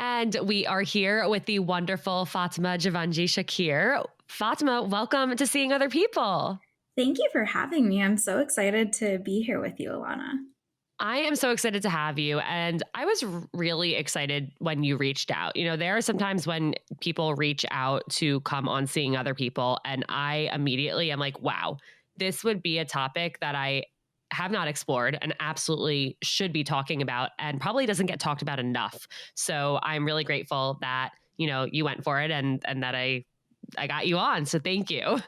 And we are here with the wonderful Fatema Jivanjee-Shakir. Fatema, welcome to Seeing Other People. Thank you for having me. I'm so excited to be here with you, Alana. I am so excited to have you. And I was really excited when you reached out. There are sometimes when people reach out to come on Seeing Other People, and I immediately am like, wow, this would be a topic that I have not explored and absolutely should be talking about and probably doesn't get talked about enough. So I'm really grateful that, you went for it and that I got you on. So thank you.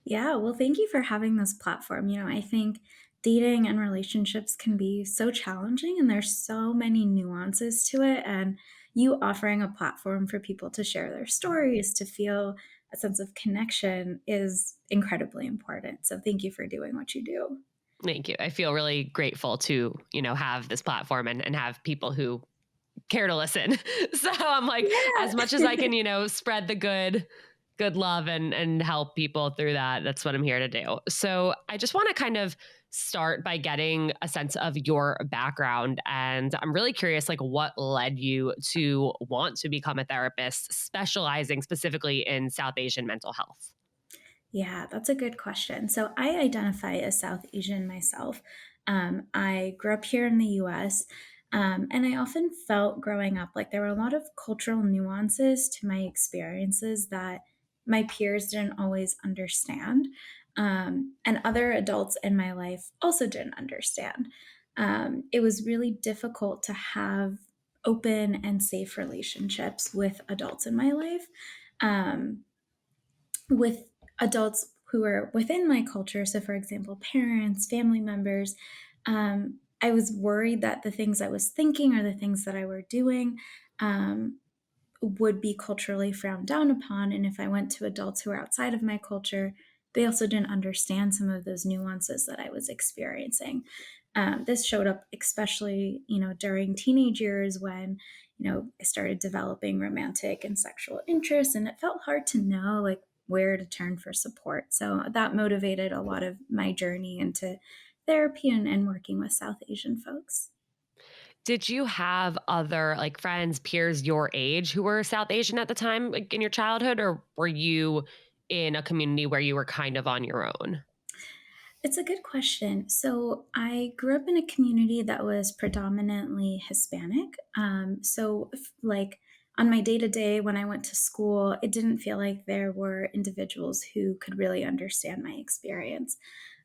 Yeah, well, thank you for having this platform. I think dating and relationships can be so challenging, and there's so many nuances to it. And you offering a platform for people to share their stories, to feel a sense of connection is incredibly important. So thank you for doing what you do. Thank you. I feel really grateful to, have this platform and have people who care to listen. So I'm like, as much as I Yeah. can, spread the good love and help people through that. That's what I'm here to do. So I just want to kind of start by getting a sense of your background. And I'm really curious, like, what led you to want to become a therapist, specializing specifically in South Asian mental health? Yeah, that's a good question. So I identify as South Asian myself. I grew up here in the US, and I often felt growing up like there were a lot of cultural nuances to my experiences that my peers didn't always understand. And other adults in my life also didn't understand. It was really difficult to have open and safe relationships with adults in my life. Um, with adults who are within my culture. So, for example, parents, family members. I was worried that the things I was thinking or the things that I were doing would be culturally frowned down upon. And if I went to adults who are outside of my culture, they also didn't understand some of those nuances that I was experiencing. This showed up especially, during teenage years when, I started developing romantic and sexual interests, and it felt hard to know like where to turn for support. So that motivated a lot of my journey into therapy and working with South Asian folks. Did you have other like friends, peers your age who were South Asian at the time, like in your childhood, or were you in a community where you were kind of on your own? It's a good question. So I grew up in a community that was predominantly Hispanic. Like on my day to day when I went to school, it didn't feel like there were individuals who could really understand my experience.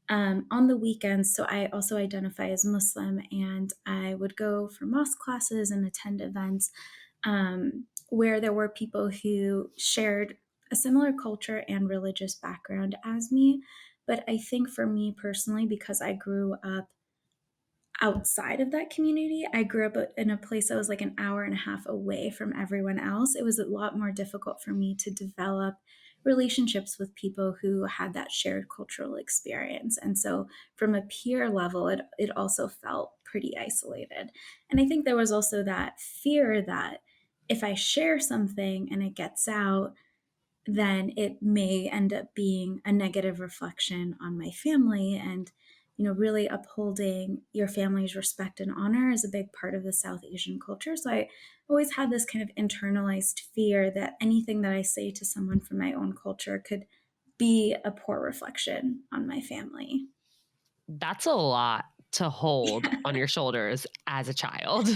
On the weekends, so I also identify as Muslim, and I would go for mosque classes and attend events where there were people who shared a similar culture and religious background as me. But I think for me personally, because I grew up outside of that community, I grew up in a place that was like an hour and a half away from everyone else. It was a lot more difficult for me to develop relationships with people who had that shared cultural experience. And so, from a peer level, it also felt pretty isolated. And I think there was also that fear that if I share something and it gets out, then it may end up being a negative reflection on my family. And really upholding your family's respect and honor is a big part of the South Asian culture. So I always had this kind of internalized fear that anything that I say to someone from my own culture could be a poor reflection on my family. That's a lot to hold on your shoulders as a child.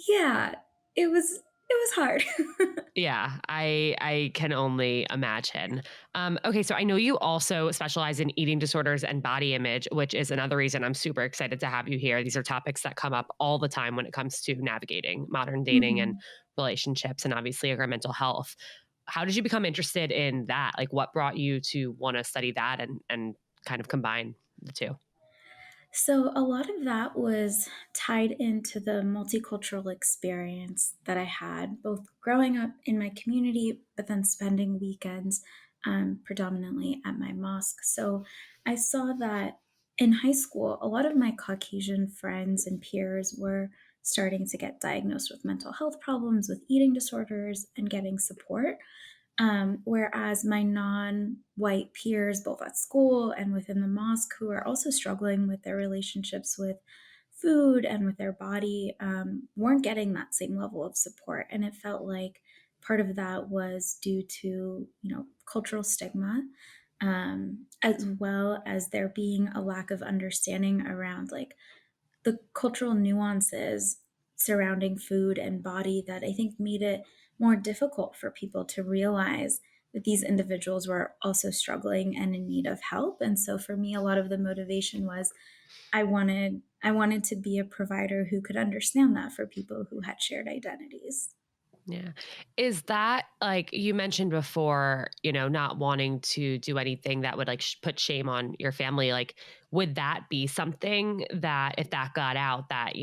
Yeah, it was hard. Yeah, I can only imagine. Okay, so I know you also specialize in eating disorders and body image, which is another reason I'm super excited to have you here. These are topics that come up all the time when it comes to navigating modern dating and Mhm. relationships, and obviously our mental health. How did you become interested in that? Like, what brought you to want to study that and kind of combine the two? So, a lot of that was tied into the multicultural experience that I had, both growing up in my community, but then spending weekends predominantly at my mosque. So, I saw that in high school, a lot of my Caucasian friends and peers were starting to get diagnosed with mental health problems, with eating disorders, and getting support. Whereas my non white peers, both at school and within the mosque, who are also struggling with their relationships with food and with their body weren't getting that same level of support. And it felt like part of that was due to, cultural stigma, as well as there being a lack of understanding around like the cultural nuances surrounding food and body that I think made it more difficult for people to realize that these individuals were also struggling and in need of help. And so for me, a lot of the motivation was I wanted to be a provider who could understand that for people who had shared identities. Yeah. Is that like you mentioned before, not wanting to do anything that would like put shame on your family? Like, would that be something that if that got out that,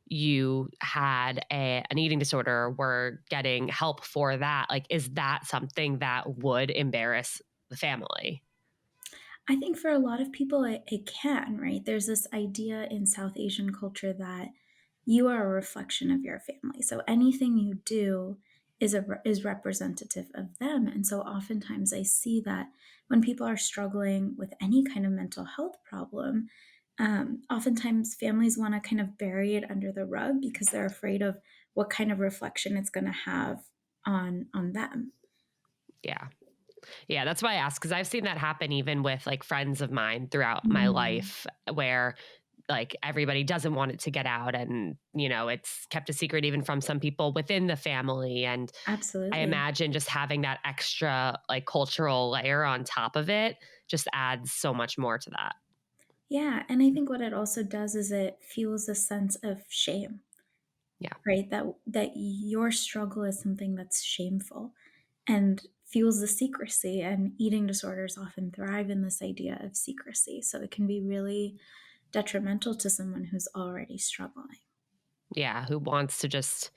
you had an eating disorder, were getting help for that? Like, is that something that would embarrass the family? I think for a lot of people, it can, right? There's this idea in South Asian culture that you are a reflection of your family. So anything you do is representative of them. And so oftentimes I see that when people are struggling with any kind of mental health problem, oftentimes families want to kind of bury it under the rug because they're afraid of what kind of reflection it's going to have on them. Yeah. Yeah, that's why I asked because I've seen that happen even with like friends of mine throughout my Mm, life where like everybody doesn't want it to get out and it's kept a secret even from some people within the family. And I absolutely. imagine just having that extra like cultural layer on top of it just adds so much more to that. Yeah, and I think what it also does is it fuels a sense of shame, Yeah. right? That your struggle is something that's shameful and fuels the secrecy, and eating disorders often thrive in this idea of secrecy. So it can be really detrimental to someone who's already struggling. Yeah, who wants to just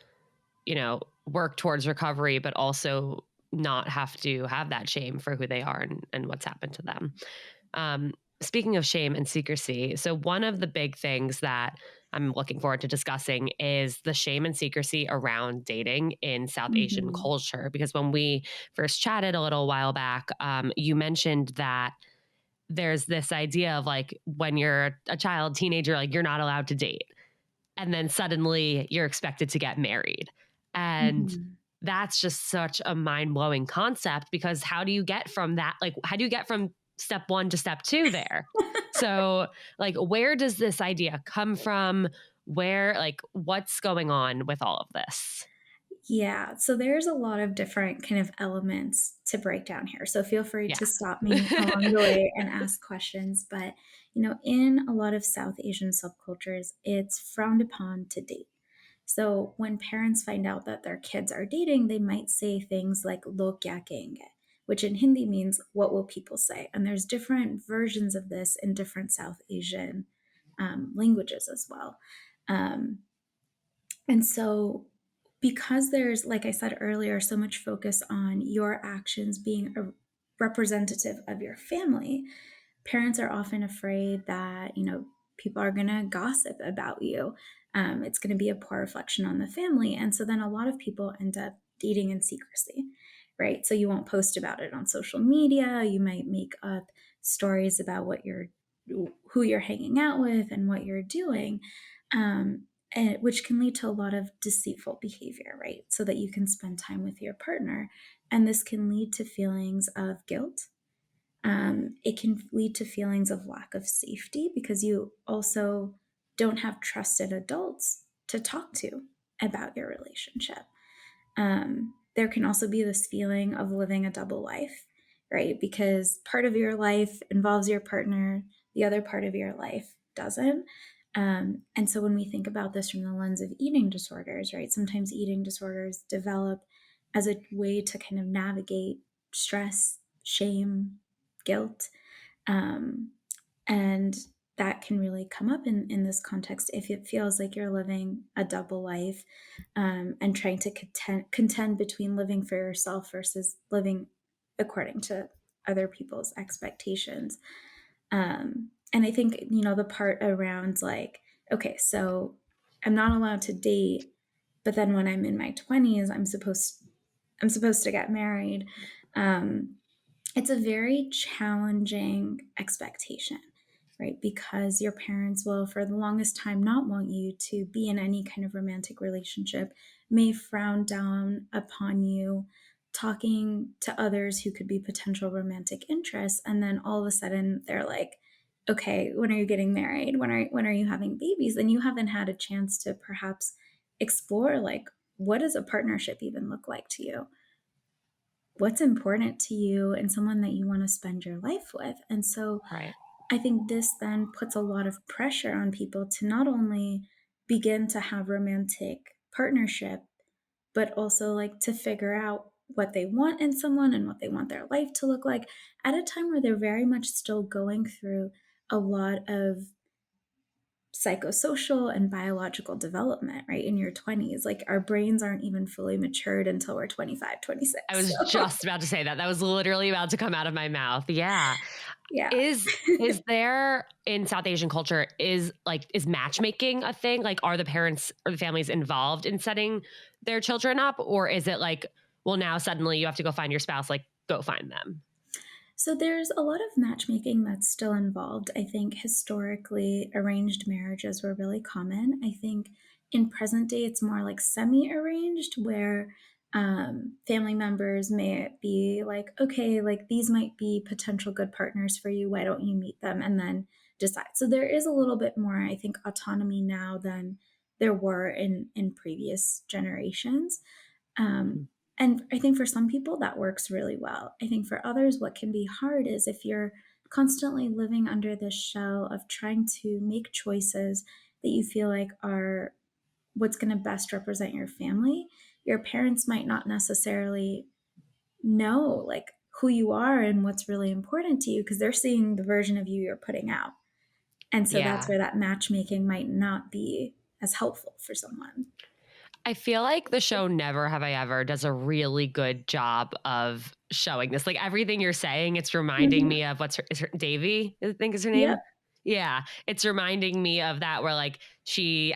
work towards recovery but also not have to have that shame for who they are and what's happened to them. Um, Speaking of shame and secrecy, so one of the big things that I'm looking forward to discussing is the shame and secrecy around dating in South Asian Mhm. culture. Because when we first chatted a little while back, you mentioned that there's this idea of like when you're a child, teenager, like you're not allowed to date. And then suddenly you're expected to get married. And Mhm. that's just such a mind blowing concept because how do you get from that? Like, how do you get from step one to step two there? So, like, where does this idea come from? Where, like, what's going on with all of this? Yeah, so there's a lot of different kind of elements to break down here. So feel free Yeah. to stop me along the way and ask questions. But, in a lot of South Asian subcultures, it's frowned upon to date. So when parents find out that their kids are dating, they might say things like "log kya kehenge," which in Hindi means "what will people say?" And there's different versions of this in different South Asian languages as well. Um, and so, because there's, like I said earlier, so much focus on your actions being a representative of your family, parents are often afraid that, people are going to gossip about you. It's going to be a poor reflection on the family. And so then a lot of people end up dating in secrecy, right? So you won't post about it on social media. You might make up stories about who you're hanging out with and what you're doing. Which can lead to a lot of deceitful behavior, right? So that you can spend time with your partner. And this can lead to feelings of guilt. It can lead to feelings of lack of safety because you also don't have trusted adults to talk to about your relationship. There can also be this feeling of living a double life, right? Because part of your life involves your partner, the other part of your life doesn't. And so when we think about this from the lens of eating disorders, right, sometimes eating disorders develop as a way to kind of navigate stress, shame, guilt. Um, and that can really come up in this context if it feels like you're living a double life, and trying to contend between living for yourself versus living according to other people's expectations. And I think, the part around like, okay, so I'm not allowed to date, but then when I'm in my 20s, I'm supposed to get married. Um, it's a very challenging expectation right? Because your parents will, for the longest time, not want you to be in any kind of romantic relationship, may frown down upon you talking to others who could be potential romantic interests. And then all of a sudden they're like, okay, when are you getting married? When are you having babies? And you haven't had a chance to perhaps explore, like, what does a partnership even look like to you? What's important to you and someone that you want to spend your life with? And so Right. I think this then puts a lot of pressure on people to not only begin to have romantic partnership, but also like to figure out what they want in someone and what they want their life to look like at a time where they're very much still going through a lot of psychosocial and biological development, right? In your 20s, like our brains aren't even fully matured until we're 25, I 26. was So, just about to say that. That was literally about to come out of my mouth. Yeah. yeah. Is there in South Asian culture is matchmaking a thing? Like are the parents or the families involved in setting their children up, or is it like, well, now suddenly you have to go find your spouse, like go find them? So there's a lot of matchmaking that's still involved. I think historically arranged marriages were really common. I think in present day it's more like semi-arranged where family members may be like, okay, like these might be potential good partners for you. Why don't you meet them and then decide? So there is a little bit more, I think, autonomy now than there were in previous generations. Um, Mhm. and I think for some people that works really well. I think for others, what can be hard is if you're constantly living under this shell of trying to make choices that you feel like are what's going to best represent your family. Your parents might not necessarily know like who you are and what's really important to you because they're seeing the version of you you're putting out. And so that's Yeah. where that matchmaking might not be as helpful for someone. I feel like the show Never Have I Ever does a really good job of showing this. Like everything you're saying, it's reminding Mhm. me of is her Davy, I think is her name. Yep, Yeah, it's reminding me of that where like she's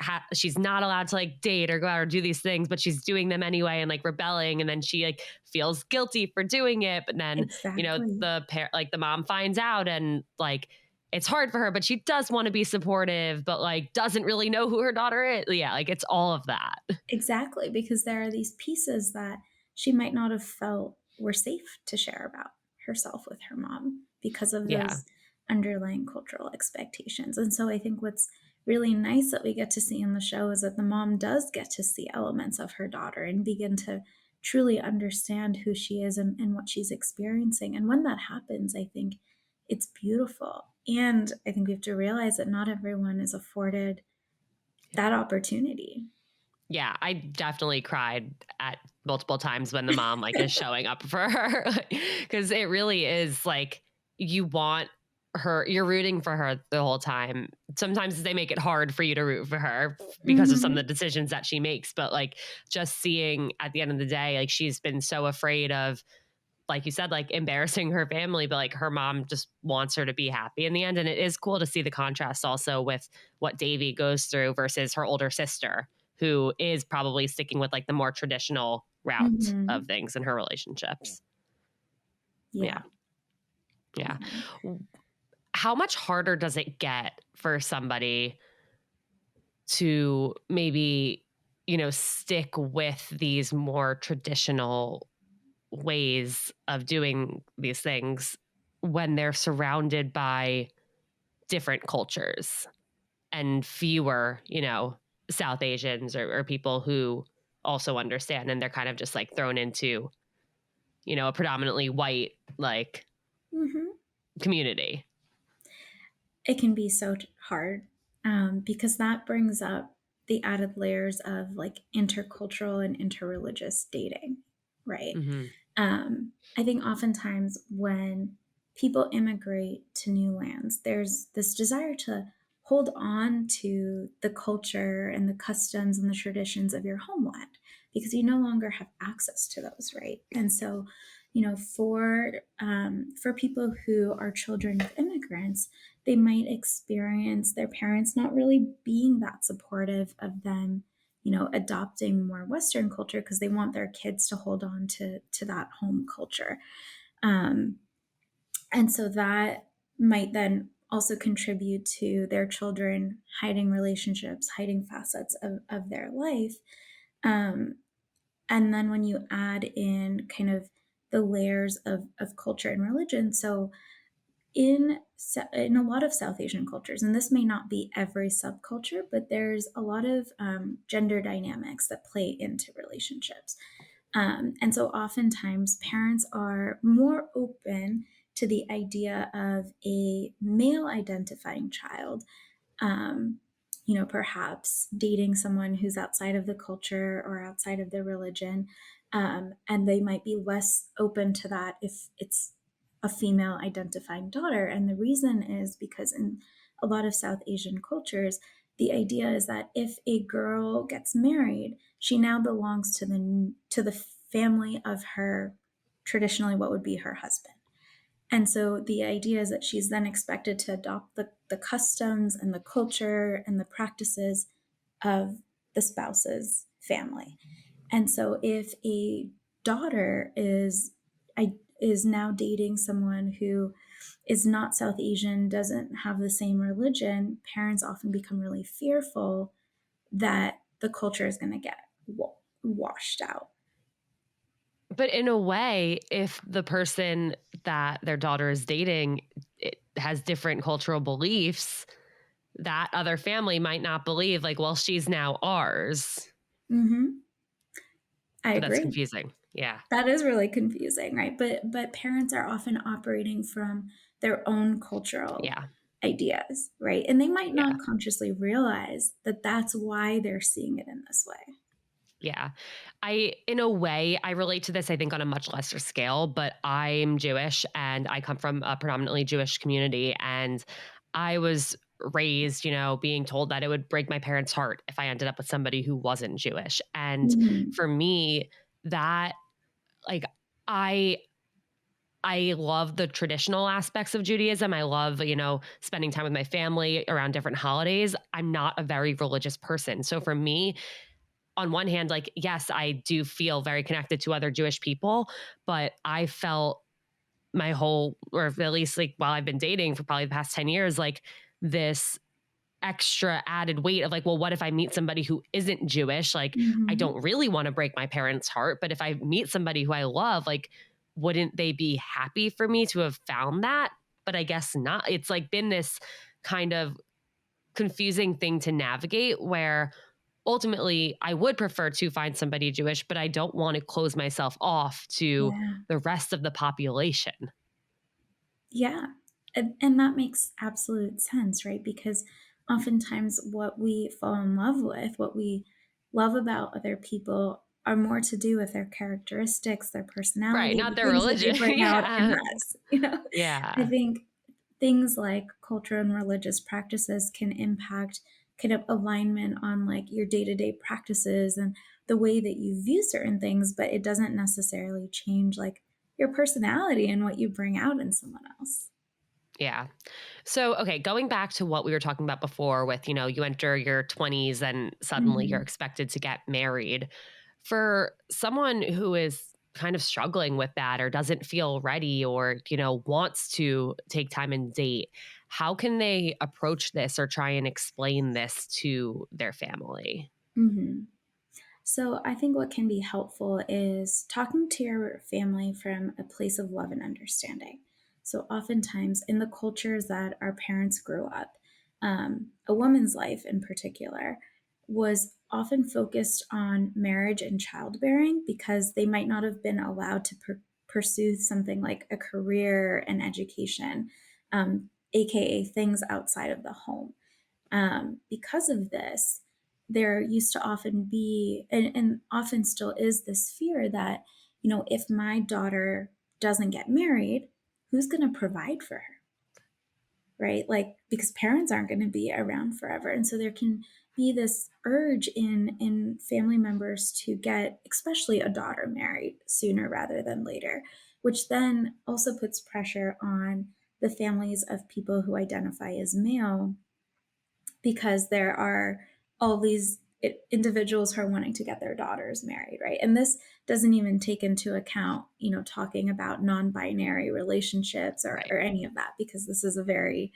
not allowed to like date or go out or do these things, but she's doing them anyway and like rebelling, and then she like feels guilty for doing it, but then exactly. like the mom finds out and like it's hard for her, but she does want to be supportive, but like doesn't really know who her daughter is. Yeah, like it's all of that. Exactly, because there are these pieces that she might not have felt were safe to share about herself with her mom because of Yeah. those underlying cultural expectations. And so I think what's really nice that we get to see in the show is that the mom does get to see elements of her daughter and begin to truly understand who she is and what she's experiencing. And when that happens, I think it's beautiful. And I think we have to realize that not everyone is afforded that opportunity. Yeah, I definitely cried at multiple times when the mom like is showing up for her because it really is like you want her, you're rooting for her the whole time. Sometimes they make it hard for you to root for her because of some of the Mhm. decisions that she makes, but like just seeing at the end of the day, like she's been so afraid of, like you said, like embarrassing her family, but like her mom just wants her to be happy in the end. And it is cool to see the contrast also with what Davy goes through versus her older sister, who is probably sticking with like the more traditional route of Mhm. things in her relationships. Yeah. Yeah. Yeah. Yeah. How much harder does it get for somebody to maybe, stick with these more traditional ways of doing these things when they're surrounded by different cultures and fewer, South Asians or people who also understand, and they're kind of just like thrown into, a predominantly white like Mhm. community. It can be so hard because that brings up the added layers of like intercultural and interreligious dating, right? Hmm. I think oftentimes when people immigrate to new lands, there's this desire to hold on to the culture and the customs and the traditions of your homeland because you no longer have access to those, right? And so, for people who are children of immigrants, they might experience their parents not really being that supportive of them, adopting more Western culture because they want their kids to hold on to that home culture. Um, and so that might then also contribute to their children hiding relationships, hiding facets of their life. Um, and then when you add in kind of the layers of culture and religion, so in a lot of South Asian cultures, and this may not be every subculture, but there's a lot of gender dynamics that play into relationships. And so oftentimes parents are more open to the idea of a male identifying child, um, perhaps dating someone who's outside of the culture or outside of their religion. And they might be less open to that if it's a female identifying daughter. And the reason is because in a lot of South Asian cultures, the idea is that if a girl gets married, she now belongs to the family of her, traditionally what would be her husband. And so the idea is that she's then expected to adopt the customs and the culture and the practices of the spouse's family. And so if a daughter is now dating someone who is not South Asian, doesn't have the same religion, parents often become really fearful that the culture is going to get washed out. But in a way, if the person that their daughter is dating has different cultural beliefs, that other family might not believe, like, well, she's now ours. Hmm. I But that's agree. confusing. Yeah. That is really confusing, right? But parents are often operating from their own cultural Yeah. ideas, right? And they might Yeah. not consciously realize that that's why they're seeing it in this way. Yeah. In a way, I relate to this, I think, on a much lesser scale, but I'm Jewish and I come from a predominantly Jewish community. And I was raised, being told that it would break my parents' heart if I ended up with somebody who wasn't Jewish. And Mhm. for me, that, like, I I love the traditional aspects of Judaism. I love, spending time with my family around different holidays. I'm not a very religious person. So for me, on one hand, like, yes, I do feel very connected to other Jewish people, but I felt my whole, or at least like while I've been dating for probably the past 10 years, like this extra added weight of like, well, what if I meet somebody who isn't Jewish? Like, I Mhm. don't really want to break my parents' heart, but if I meet somebody who I love, like, wouldn't they be happy for me to have found that? But I guess not. It's like been this kind of confusing thing to navigate where ultimately I would prefer to find somebody Jewish, but I don't want to close myself off to Yeah. the rest of the population. Yeah. And that makes absolute sense, right? Because oftentimes what we fall in love with, what we love about other people are more to do with their characteristics, their Right. personality, Not the their things that they religion. bring out in Yeah. us. I Yeah. think things like culture and religious practices can impact kind of alignment on like your day-to-day practices and the way that you view certain things, but it doesn't necessarily change like your personality and what you bring out in someone else. Yeah. So, okay, going back to what we were talking about before with, you enter your 20s and suddenly you're Mhm. expected to get married. For someone who is kind of struggling with that or doesn't feel ready or, wants to take time and date, how can they approach this or try and explain this to their family? Mhm. So I think what can be helpful is talking to your family from a place of love and understanding. So oftentimes in the cultures that our parents grew up, a woman's life in particular was often focused on marriage and childbearing because they might not have been allowed to pursue something like a career and education, aka things outside of the home. Because of this, there used to often be, and often still is, this fear that, if my daughter doesn't get married, who's going to provide for her? Right? Like, because parents aren't going to be around forever. And so there can be this urge in family members to get, especially a daughter, married sooner rather than later, which then also puts pressure on the families of people who identify as male because there are all these individuals who are wanting to get their daughters married, right? And this doesn't even take into account, talking about non-binary relationships or, Right. or any of that, because this is a very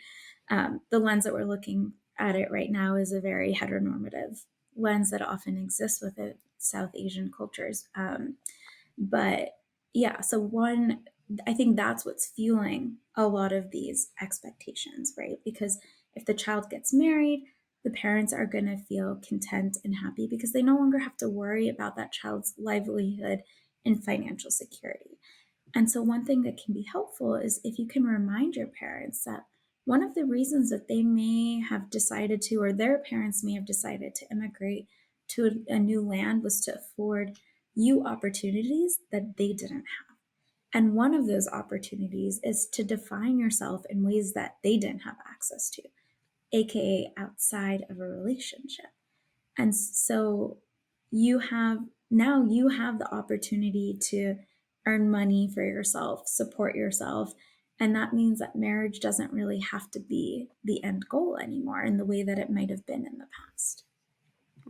The lens that we're looking at it right now is a very heteronormative lens that often exists within South Asian cultures. But yeah, so one, I think that's what's fueling a lot of these expectations, right? Because if the child gets married, the parents are going to feel content and happy because they no longer have to worry about that child's livelihood and financial security. And so, one thing that can be helpful is if you can remind your parents that one of the reasons that they may have decided to, or their parents may have decided to immigrate to a new land was to afford you opportunities that they didn't have. And one of those opportunities is to define yourself in ways that they didn't have access to, AKA outside of a relationship. And so you have the opportunity to earn money for yourself, support yourself. And that means that marriage doesn't really have to be the end goal anymore in the way that it might have been in the past.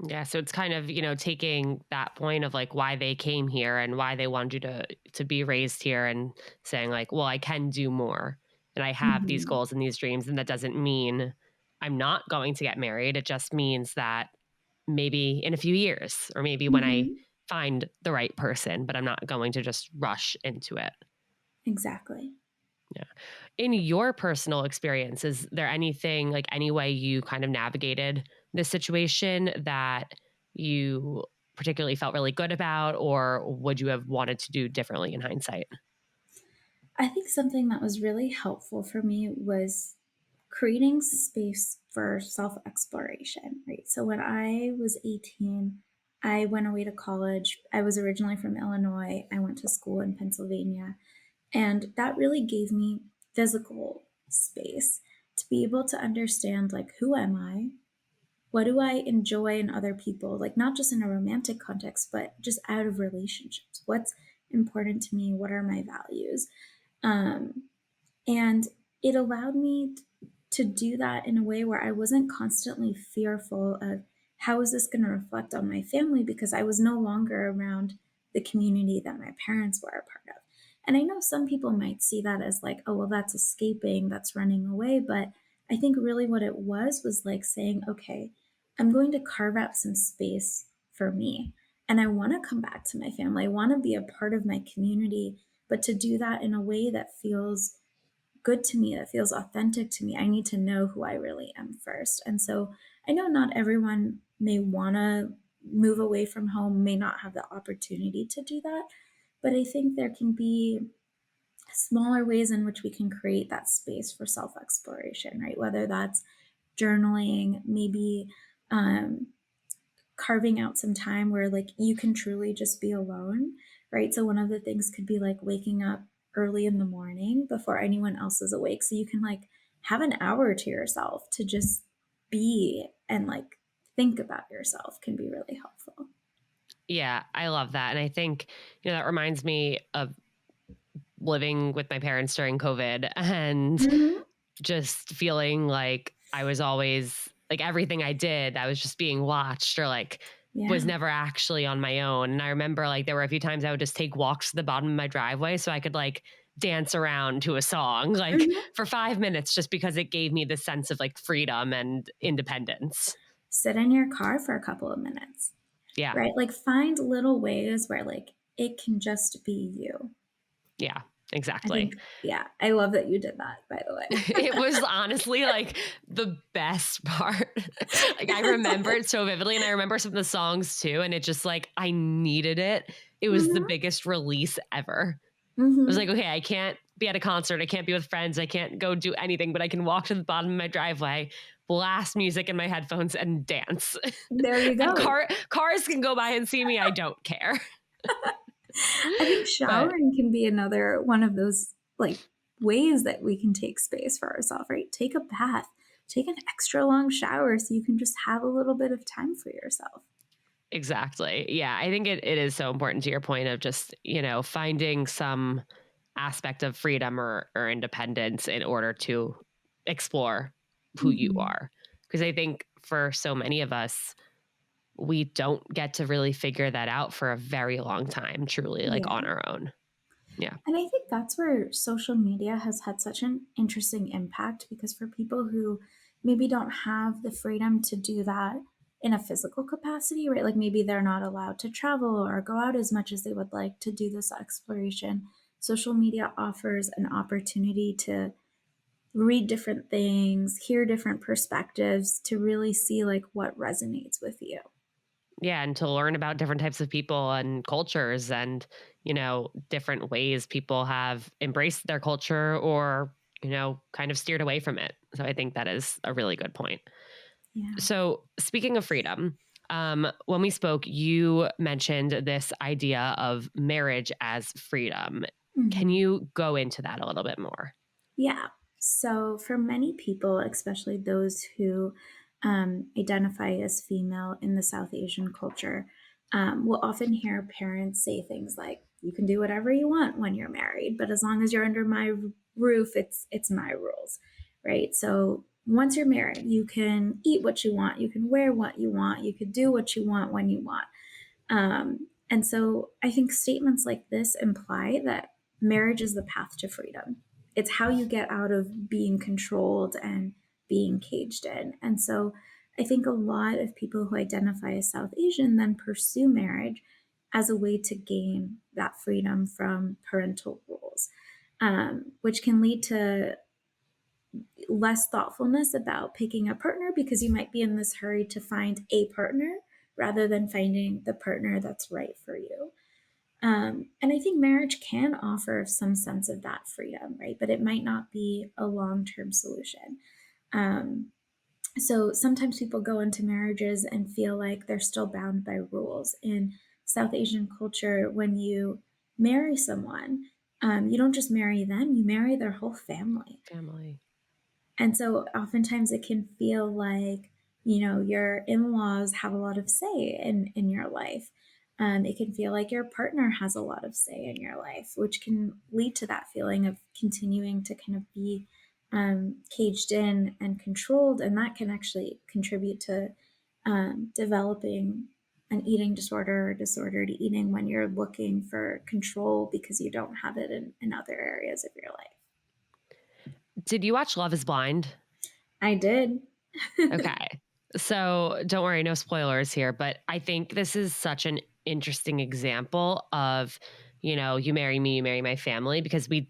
Yeah, so it's kind of, taking that point of like why they came here and why they wanted you to be raised here and saying like, well, I can do more and I have these Hmm. goals and these dreams and that doesn't mean I'm not going to get married. It just means that maybe in a few years or maybe when I Hmm. find the right person, but I'm not going to just rush into it. Exactly. Yeah. In your personal experience, is there anything like any way you kind of navigated this situation that you particularly felt really good about, or would you have wanted to do differently in hindsight? I think something that was really helpful for me was creating space for self exploration, right? So when I was 18, I went away to college. I was originally from Illinois. I went to school in Pennsylvania. And that really gave me physical space to be able to understand, like, who am I? What do I enjoy in other people? Like, not just in a romantic context, but just out of relationships. What's important to me? What are my values? Um, and it allowed me to do that in a way where I wasn't constantly fearful of how is this going to reflect on my family because I was no longer around the community that my parents were a part of. And I know some people might see that as like, oh, well, that's escaping, that's running away. But I think really what it was like saying, okay, I'm going to carve out some space for me. And I want to come back to my family. I want to be a part of my community, but to do that in a way that feels good to me, that feels authentic to me. I need to know who I really am first. And so I know not everyone may want to move away from home, may not have the opportunity to do that. But I think there can be smaller ways in which we can create that space for self exploration, right? Whether that's journaling, maybe um, carving out some time where like you can truly just be alone, right? So one of the things could be like waking up early in the morning before anyone else is awake so you can like have an hour to yourself to just be and like think about yourself can be really helpful. Yeah, I love that. And I think, that reminds me of living with my parents during COVID and Hmm. just feeling like I was always like everything I did, I was just being watched or like Yeah. was never actually on my own. And I remember like there were a few times I would just take walks to the bottom of my driveway so I could like dance around to a song like Hmm. for 5 minutes just because it gave me this sense of like freedom and independence. Sit in your car for a couple of minutes, Yeah. right? Like find little ways where like it can just be you. Yeah, I exactly. think, yeah, I love that you did that, by the It was honestly like the best part. Like I remember way. it so vividly and I remember some of the songs too. And it just like I needed it. It was the Hmm. biggest release ever. I was Hmm. like, okay, I can't be at a concert. I can't be with friends. I can't go do anything, but I can walk to the bottom of my driveway, blast music in my headphones and dance. There you And go. cars can go by and see me. I don't care. I think But showering can be another one of those like ways that we can take space for ourselves, right? Take a bath, take an extra long shower so you can just have a little bit of time for yourself. exactly. Yeah. I think it is so important to your point of just, finding some aspect of freedom or independence in order to explore who you Hmm. are. Because I think for so many of us, we don't get to really figure that out for a very long time, truly, like Yeah. on our own. Yeah. And I think that's where social media has had such an interesting impact because for people who maybe don't have the freedom to do that in a physical capacity, right? Like maybe they're not allowed to travel or go out as much as they would like to do this exploration. Social media offers an opportunity to read different things, hear different perspectives, to really see like what resonates with you. Yeah, and to learn about different types of people and cultures and, different ways people have embraced their culture or, kind of steered away from it. So I think that is a really good point. Yeah. So, speaking of freedom, when we spoke, you mentioned this idea of marriage as freedom. Can Mhm. you go into that a little bit more? Yeah. So, for many people, especially those who identify as female in the South Asian culture, will often hear parents say things like, "You can do whatever you want when you're married, but as long as you're under my roof, it's my rules." Right? So, once you're married, you can eat what you want, you can wear what you want, you can do what you want when you want. And so I think statements like this imply that marriage is the path to freedom. It's how you get out of being controlled and being caged in. And so I think a lot of people who identify as South Asian then pursue marriage as a way to gain that freedom from parental rules, which can lead to less thoughtfulness about picking a partner because you might be in this hurry to find a partner rather than finding the partner that's right for you. And I think marriage can offer some sense of that freedom, right? But it might not be a long term solution. Um, so sometimes people go into marriages and feel like they're still bound by rules. In South Asian culture, when you marry someone, you don't just marry them, you marry their whole family. Family. And so oftentimes it can feel like, your in-laws have a lot of say in your life. It can feel like your partner has a lot of say in your life, which can lead to that feeling of continuing to kind of be caged in and controlled. And that can actually contribute to developing an eating disorder or disordered eating when you're looking for control because you don't have it in other areas of your life. Did you watch Love is Blind? I did. Okay. So don't worry, no spoilers here, but I think this is such an interesting example of, you marry me, you marry my family, because we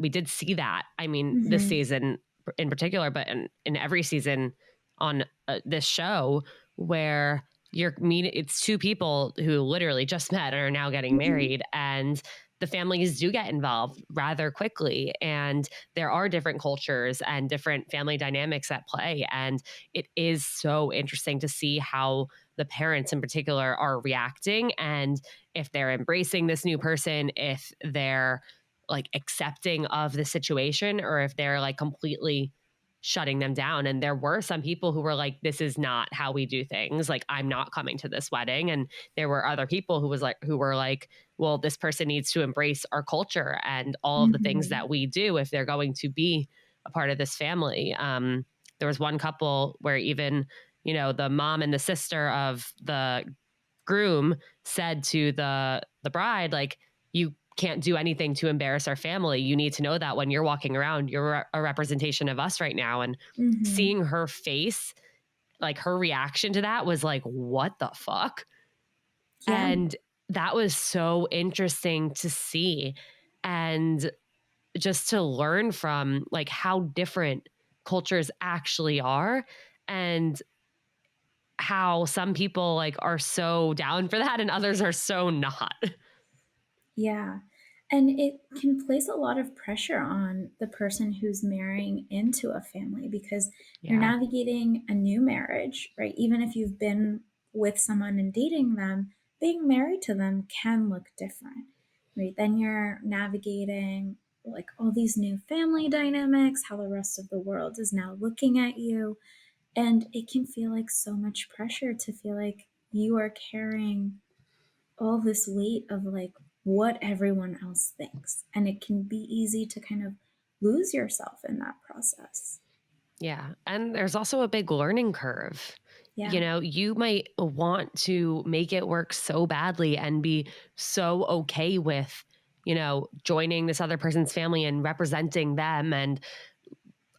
did see that. I mean, this Mhm. season in particular, but in every season on this show where it's two people who literally just met and are now getting Mhm. married, and the families do get involved rather quickly. And there are different cultures and different family dynamics at play. And it is so interesting to see how the parents in particular are reacting and if they're embracing this new person, if they're like accepting of the situation, or if they're like completely shutting them down. And there were some people who were like, this is not how we do things. Like, I'm not coming to this wedding. And there were other people who were like, well, this person needs to embrace our culture and all of the things Mhm. that we do if they're going to be a part of this family. There was one couple where even, the mom and the sister of the groom said to the bride, like, you can't do anything to embarrass our family. You need to know that when you're walking around, you're a representation of us right now. And Mhm. seeing her face, like her reaction to that was like, what the fuck? Yeah. And that was so interesting to see. And just to learn from like how different cultures actually are, and how some people like are so down for that and others are so not. Yeah. And it can place a lot of pressure on the person who's marrying into a family because you're Yeah. navigating a new marriage, right? Even if you've been with someone and dating them, being married to them can look different, right? Then you're navigating like all these new family dynamics, how the rest of the world is now looking at you. And it can feel like so much pressure to feel like you are carrying all this weight of like what everyone else thinks. And it can be easy to kind of lose yourself in that process. Yeah. And there's also a big learning curve. Yeah. You might want to make it work so badly and be so okay with, joining this other person's family and representing them and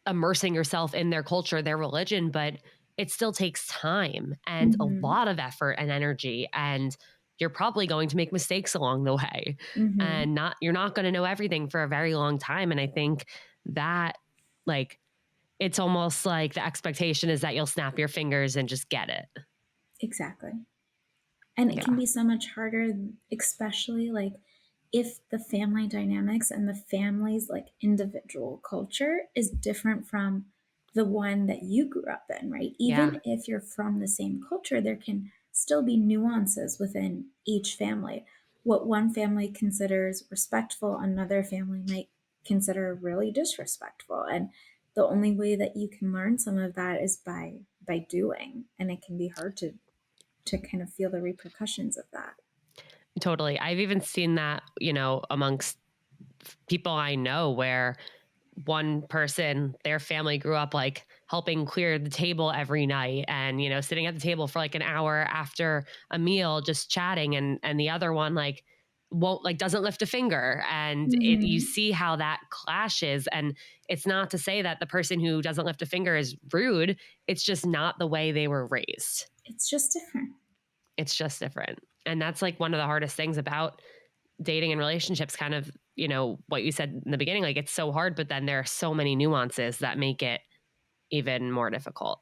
immersing yourself in their culture, their religion, but it still takes time and a Mhm. lot of effort and energy. And you're probably going to make mistakes along the way. Mhm. And you're not going to know everything for a very long time. And I think that, like, it's almost like the expectation is that you'll snap your fingers and just get it. Exactly. And it can Yeah. be so much harder, especially like if the family dynamics and the family's like individual culture is different from the one that you grew up in, right? Yeah. Even if you're from the same culture, there can still be nuances within each family. What one family considers respectful, another family might consider really disrespectful. And the only way that you can learn some of that is by doing, and it can be hard to kind of feel the repercussions of that. Totally. I've even seen that, amongst people I know where one person, their family grew up like helping clear the table every night and, sitting at the table for like an hour after a meal, just chatting. And the other one, like, won't like doesn't lift a finger, and you Hmm. see how that clashes. And it's not to say that the person who doesn't lift a finger is rude, it's just not the way they were raised. It's just different. It's just different. And that's like one of the hardest things about dating and relationships, kind of, what you said in the beginning, like it's so hard, but then there are so many nuances that make it even more difficult.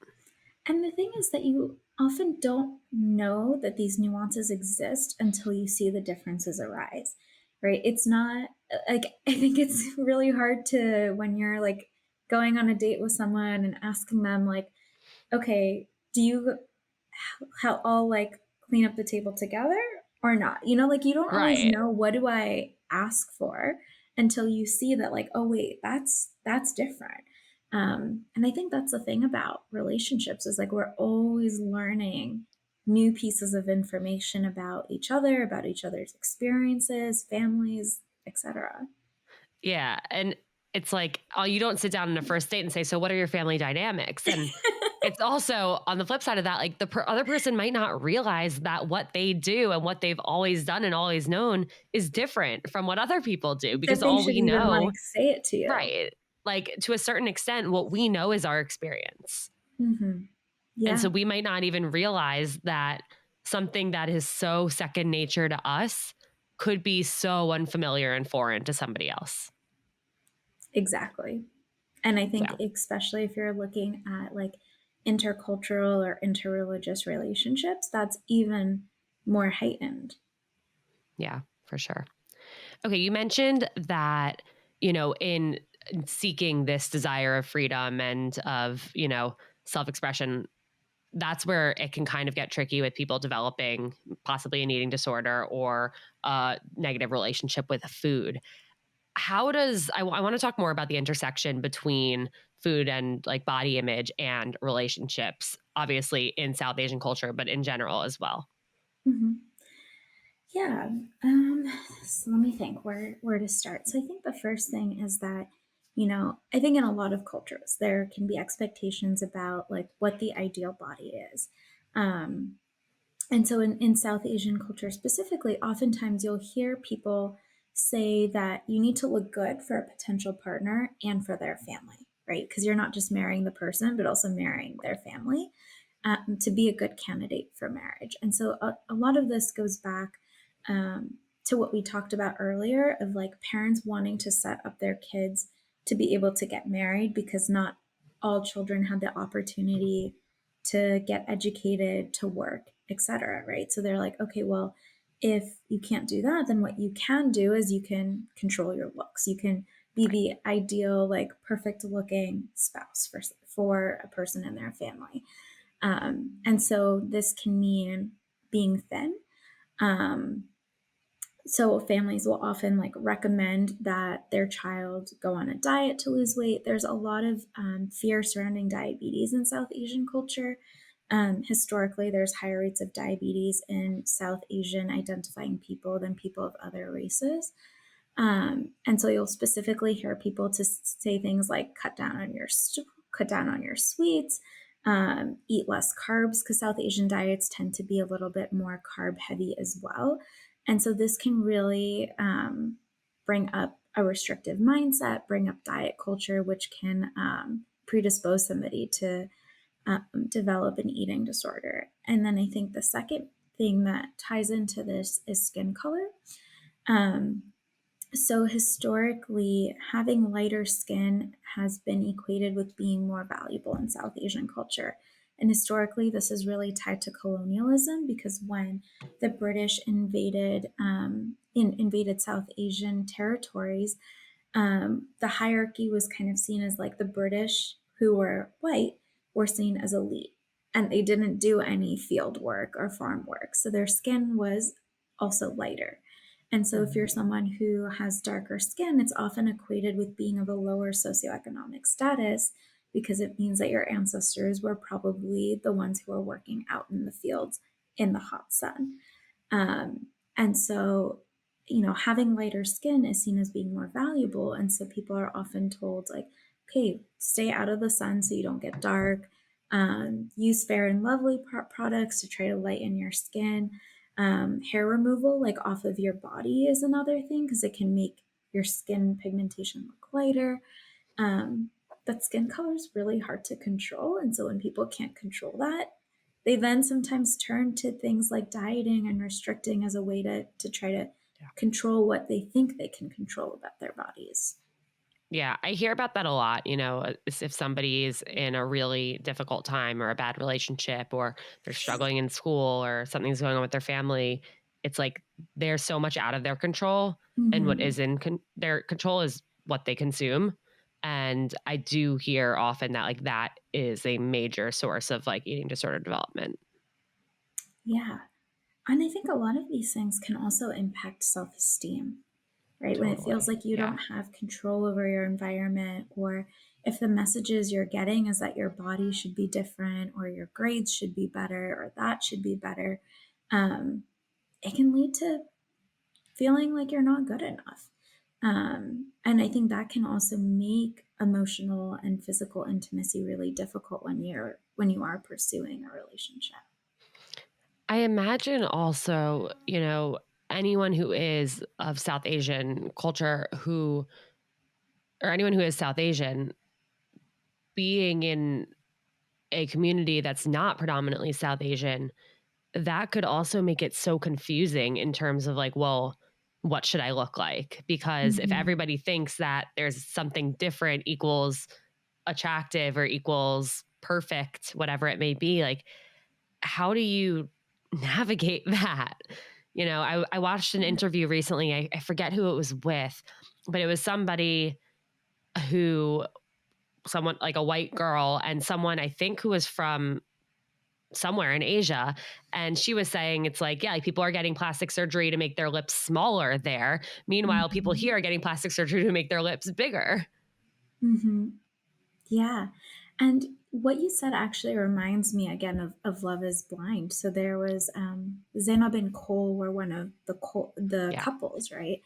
And the thing is that you often don't know that these nuances exist until you see the differences arise, right? It's not like, I think it's really hard to, when you're like going on a date with someone and asking them, like, okay, do you how all like clean up the table together or not? Like you don't always Right. know what do I ask for until you see that, like, oh wait, that's different. And I think that's the thing about relationships is like we're always learning new pieces of information about each other's experiences, families, etc. Yeah. And it's like, oh, you don't sit down on a first date and say, so what are your family dynamics? And it's also on the flip side of that, like the other person might not realize that what they do and what they've always done and always known is different from what other people do, because That they all should we even know, like say it to you. right, like to a certain extent, what we know is our experience. Hmm. And Yeah, so we might not even realize that something that is so second nature to us could be so unfamiliar and foreign to somebody else. exactly. And I think, Yeah. especially if you're looking at like intercultural or interreligious relationships, that's even more heightened. Yeah, for sure. Okay. You mentioned that, in seeking this desire of freedom and of, self expression, that's where it can kind of get tricky with people developing possibly an eating disorder or a negative relationship with food. How does I want to talk more about the intersection between food and like body image and relationships, obviously in South Asian culture, but in general as well. Hmm. Yeah. So let me think where to start. So I think the first thing is that, I think in a lot of cultures there can be expectations about like what the ideal body is. Um, And so in South Asian culture specifically, oftentimes you'll hear people say that you need to look good for a potential partner and for their family, right? Because you're not just marrying the person, but also marrying their family to be a good candidate for marriage. And so a lot of this goes back to what we talked about earlier of like parents wanting to set up their kids to be able to get married because not all children have the opportunity to get educated, to work, etc. Right? So they're like, okay, well, if you can't do that, then what you can do is you can control your looks. You can be Right. the ideal, like perfect looking spouse for a person in their family. And so this can mean being thin. Um, so families will often like recommend that their child go on a diet to lose weight. There's a lot of fear surrounding diabetes in South Asian culture. Historically, there's higher rates of diabetes in South Asian identifying people than people of other races. And so you'll specifically hear people to say things like cut down on your sweets, eat less carbs because South Asian diets tend to be a little bit more carb heavy as well. And so this can really bring up a restrictive mindset, bring up diet culture, which can predispose somebody to develop an eating disorder. And then I think the second thing that ties into this is skin color. Um, so historically, having lighter skin has been equated with being more valuable in South Asian culture. And historically, this is really tied to colonialism because when the British invaded South Asian territories, the hierarchy was kind of seen as like the British, who were white, were seen as elite, and they didn't do any field work or farm work. So their skin was also lighter. And so if you're someone who has darker skin, it's often equated with being of a lower socioeconomic status because it means that your ancestors were probably the ones who were working out in the fields in the hot sun. And so, having lighter skin is seen as being more valuable. And so people are often told, like, okay, stay out of the sun so you don't get dark. Use Fair and Lovely products to try to lighten your skin. Hair removal, like off of your body, is another thing because it can make your skin pigmentation look lighter. But skin color is really hard to control. And so when people can't control that, they then sometimes turn to things like dieting and restricting as a way to try to control what they think they can control about their bodies. Yeah, I hear about that a lot. If somebody is in a really difficult time or a bad relationship or they're struggling in school or something's going on with their family, it's like they're so much out of their control. And what Mm-hmm. is in their control is what they consume. And I do hear often that like that is a major source of like eating disorder development. Yeah. And I think a lot of these things can also impact self esteem, right? When it feels Totally. like you Yeah. don't have control over your environment, or if the messages you're getting is that your body should be different, or your grades should be better, or that should be better, um, it can lead to feeling like you're not good enough. And I think that can also make emotional and physical intimacy really difficult when you are pursuing a relationship. I imagine also, anyone who is of South Asian culture or anyone who is South Asian being in a community that's not predominantly South Asian, that could also make it so confusing in terms of like, well, what should I look like? Because if Mm-hmm. everybody thinks that there's something different equals attractive or equals perfect, whatever it may be, like, how do you navigate that? I watched an interview recently. I forget who it was with, but it was someone like a white girl and someone I think who was from somewhere in Asia. And she was saying it's like, yeah, like people are getting plastic surgery to make their lips smaller there. Meanwhile, people Mm-hmm. here are getting plastic surgery to make their lips bigger. Mm-hmm. Yeah. And what you said actually reminds me again of Love is Blind. So there was Zainab and Cole were one of the Yeah. couples, right?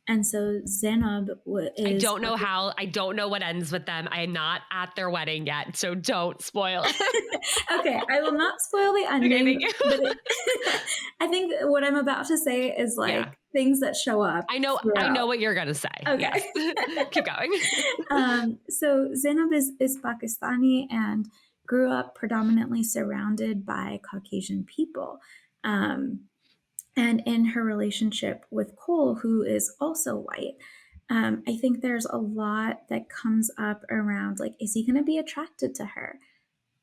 And so Zainab is I don't know what ends with them. I am not at their wedding yet. So don't spoil it. okay. I will not spoil the Okay, ending, thank you. but I think what I'm about to say is Yeah. like things that show up I know throughout. what you're gonna say. Okay. Yes. Keep going. So Zainab is Pakistani and grew up predominantly surrounded by Caucasian people. Um, and in her relationship with Cole, who is also white, I think there's a lot that comes up around like, is he going to be attracted to her?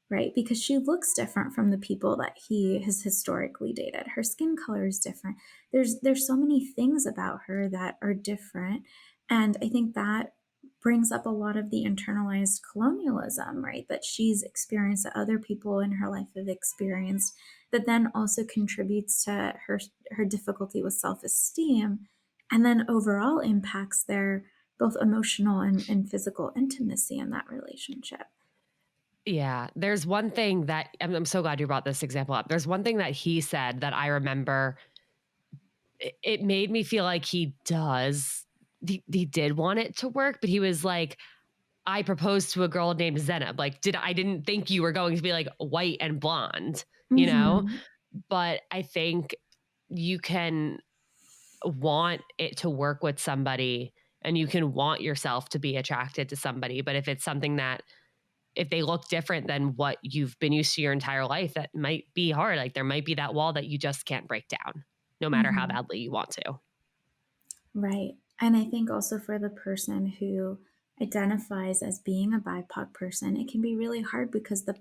Right? Because she looks different from the people that he has historically dated. Her skin color is different. There's so many things about her that are different. And I think that brings up a lot of the internalized colonialism, right? That she's experienced, that other people in her life have experienced, that then also contributes to her difficulty with self-esteem, and then overall impacts their both emotional and physical intimacy in that relationship. Yeah. There's one thing that I'm so glad you brought this example up. There's one thing that he said that I remember. It made me feel like he did want it to work, but he was like, I proposed to a girl named Zenab. Like, I didn't think you were going to be like white and blonde, you know? Mm-hmm. But I think you can want it to work with somebody and you can want yourself to be attracted to somebody. But if it's something that, if they look different than what you've been used to your entire life, that might be hard. Like there might be that wall that you just can't break down, no matter how Hmm. badly you want to. Right. And I think also for the person who identifies as being a BIPOC person, it can be really hard because the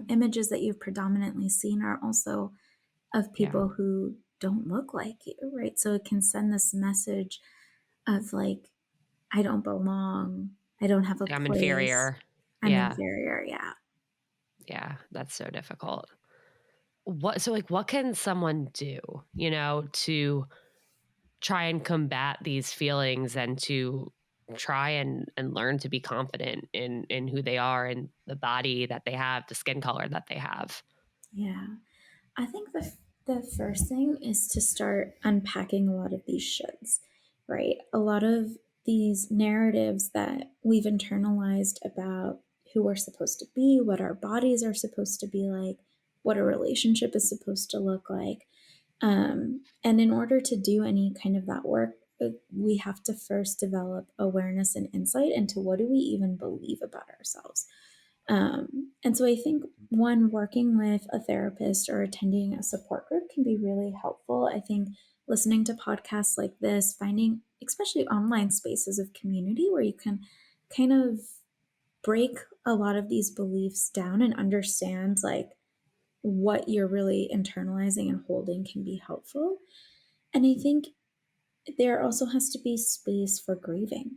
images that you've predominantly seen are also of Yeah. people who don't look like you, right? So it can send this message of like, I don't belong, I don't have a I'm place, inferior. I'm Yeah. inferior. Yeah. Yeah. That's so difficult. So like, what can someone do, to try and combat these feelings and to try and learn to be confident in who they are and the body that they have, the skin color that they have? Yeah. I think the first thing is to start unpacking a lot of these shoulds, right? A lot of these narratives that we've internalized about who we're supposed to be, what our bodies are supposed to be like, what a relationship is supposed to look like. And in order to do any kind of that work, we have to first develop awareness and insight into what do we even believe about ourselves. And so I think one, working with a therapist or attending a support group can be really helpful. I think listening to podcasts like this, finding especially online spaces of community where you can kind of break a lot of these beliefs down and understand like what you're really internalizing and holding can be helpful. And I think there also has to be space for grieving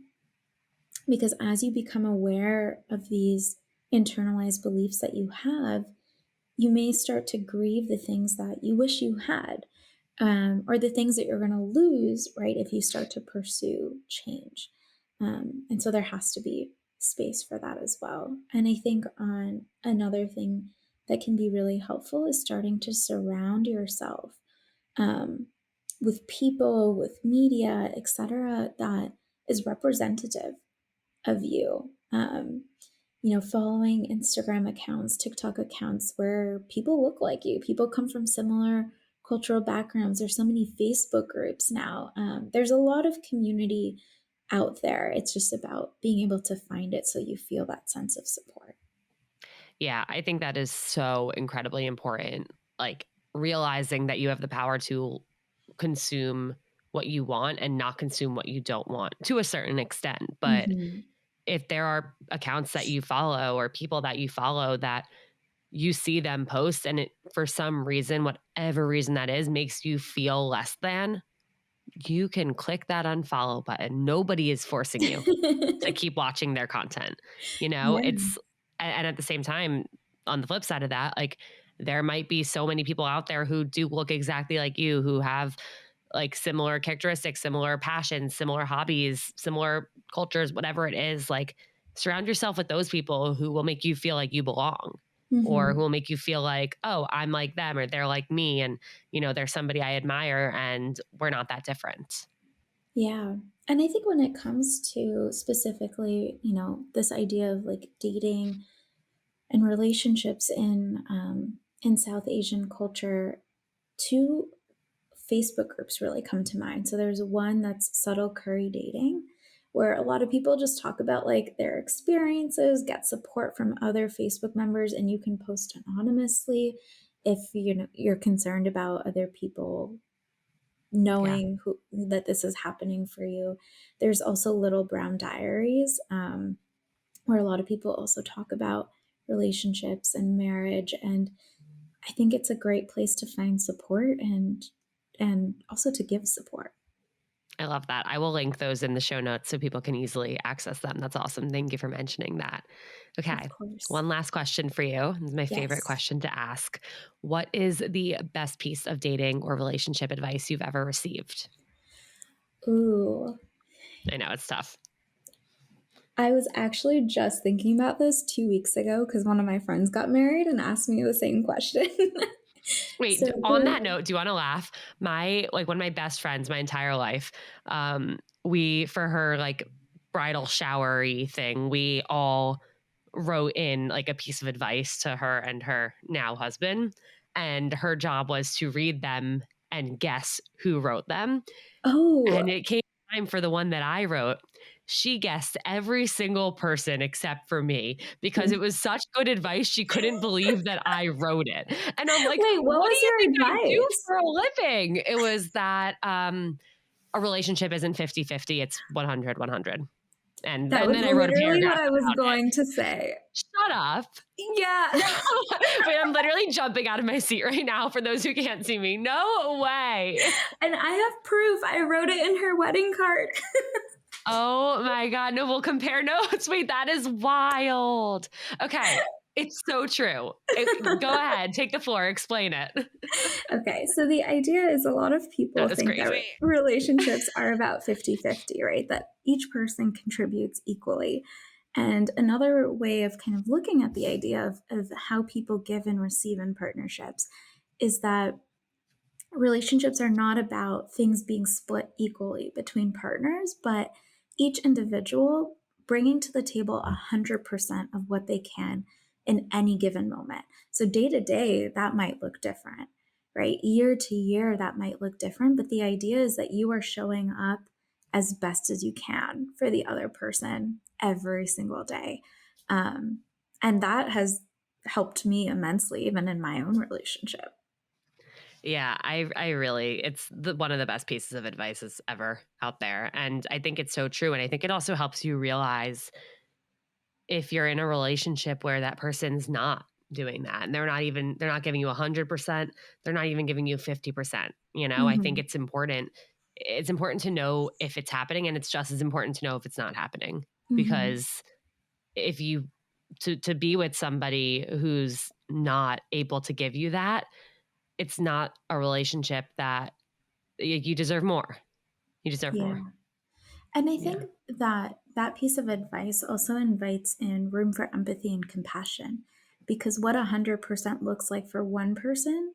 because as you become aware of these internalized beliefs that you have, you may start to grieve the things that you wish you had, or the things that you're going to lose, right, if you start to pursue change. And so there has to be space for that as well. And I think on another thing that can be really helpful is starting to surround yourself um, with people, with media, etc., that is representative of you. Following Instagram accounts, TikTok accounts where people look like you, people come from similar cultural backgrounds. There's so many Facebook groups now. There's a lot of community out there. It's just about being able to find it so you feel that sense of support. Yeah, I think that is so incredibly important. Like realizing that you have the power to consume what you want and not consume what you don't want to a certain extent. But Mm-hmm. if there are accounts that you follow or people that you follow that you see them post and it, for some reason, whatever reason that is, makes you feel less than, you can click that unfollow button. Nobody is forcing you to keep watching their content. Yeah. It's, and at the same time, on the flip side of that, like there might be so many people out there who do look exactly like you, who have like similar characteristics, similar passions, similar hobbies, similar cultures, whatever it is. Like surround yourself with those people who will make you feel like you belong or Mm-hmm. who will make you feel like, oh, I'm like them or they're like me. And, they're somebody I admire and we're not that different. Yeah. And I think when it comes to specifically, this idea of like dating and relationships in South Asian culture, two Facebook groups really come to mind. So there's one that's subtle curry dating, where a lot of people just talk about like their experiences, get support from other Facebook members, and you can post anonymously if you're concerned about other people Yeah. knowing that this is happening for you. There's also Little Brown Diaries, where a lot of people also talk about relationships and marriage, and I think it's a great place to find support and also to give support. I love that. I will link those in the show notes so people can easily access them. That's awesome. Thank you for mentioning that. Of Okay. course. One last question for you. This is my favorite Yes. question to ask. What is the best piece of dating or relationship advice you've ever received? Ooh. I know it's tough. I was actually just thinking about this 2 weeks ago because one of my friends got married and asked me the same question. Wait, So on that note, do you want to laugh? One of my best friends my entire life, we, for her like bridal showery thing, we all wrote in like a piece of advice to her and her now husband. And her job was to read them and guess who wrote them. Oh, And it came time for the one that I wrote. She guessed every single person except for me because it was such good advice. She couldn't believe that I wrote it. And I'm like, wait, what what do was you your think I do advice? for a living? It was that a relationship isn't 50-50, it's 100-100. And That was then I wrote a literally what paragraph I was about it. going to say. Shut up. Yeah. No, wait, I'm literally jumping out of my seat right now for those who can't see me. No way. And I have proof. I wrote it in her wedding card. Oh my God. No, we'll compare notes. Wait, that is wild. Okay. It's so true. Go ahead, take the floor, explain it. Okay, so the idea is a lot of people That is think that crazy. relationships are about 50-50, right? That each person contributes equally. And another way of kind of looking at the idea of how people give and receive in partnerships is that relationships are not about things being split equally between partners, but each individual bringing to the table 100% of what they can in any given moment. So day to day, that might look different, right? Year to year, that might look different. But the idea is that you are showing up as best as you can for the other person every single day. And that has helped me immensely, even in my own relationship. Yeah, I really, it's one of the best pieces of advice ever out there. And I think it's so true. And I think it also helps you realize if you're in a relationship where that person's not doing that and they're not giving you 100%, they're not even giving you 50%. I think Mhm. it's important. It's important to know if it's happening, and it's just as important to know if it's not happening. Mhm. Because if you to be with somebody who's not able to give you that, it's not a relationship that you deserve more. You deserve Yeah. more. And I Yeah. think that that piece of advice also invites in room for empathy and compassion, because what 100% looks like for one person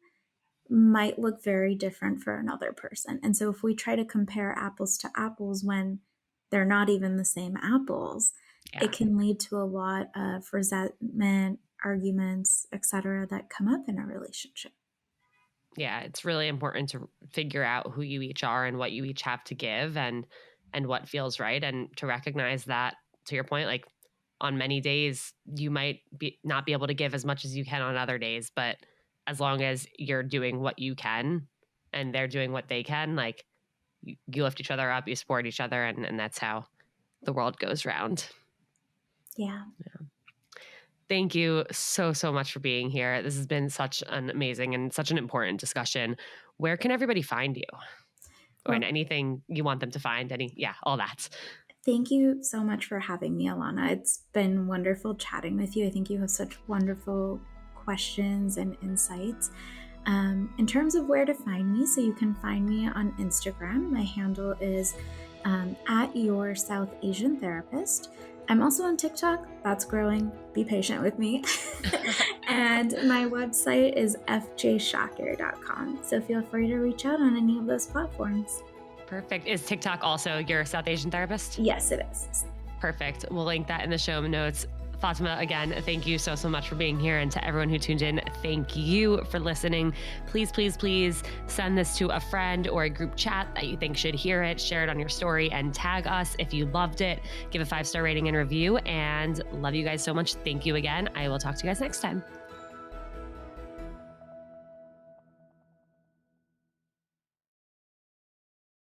might look very different for another person. And so if we try to compare apples to apples when they're not even the same apples, it Yeah. can lead to a lot of resentment, arguments, etc., that come up in a relationship. Yeah, it's really important to figure out who you each are and what you each have to give, and what feels right, and to recognize that, to your point, like on many days you might not be able to give as much as you can on other days, but as long as you're doing what you can and they're doing what they can, like you lift each other up, you support each other, and that's how the world goes round. Yeah. Thank you so, so much for being here. This has been such an amazing and such an important discussion. Where can everybody find you? Or in Well, anything you want them to find? All that. thank you so much for having me, Alana. It's been wonderful chatting with you. I think you have such wonderful questions and insights. In terms of where to find me, so you can find me on Instagram. My handle is at your South Asian therapist. I'm also on TikTok. That's growing. Be patient with me. And my website is fjshakir.com. So feel free to reach out on any of those platforms. Perfect. Is TikTok also your South Asian therapist? Yes, it is. Perfect. We'll link that in the show notes. Fatema, again, thank you so, so much for being here. And to everyone who tuned in, thank you for listening. Please, please, please send this to a friend or a group chat that you think should hear it. Share it on your story and tag us if you loved it. Give a 5-star rating and review. And love you guys so much. Thank you again. I will talk to you guys next time.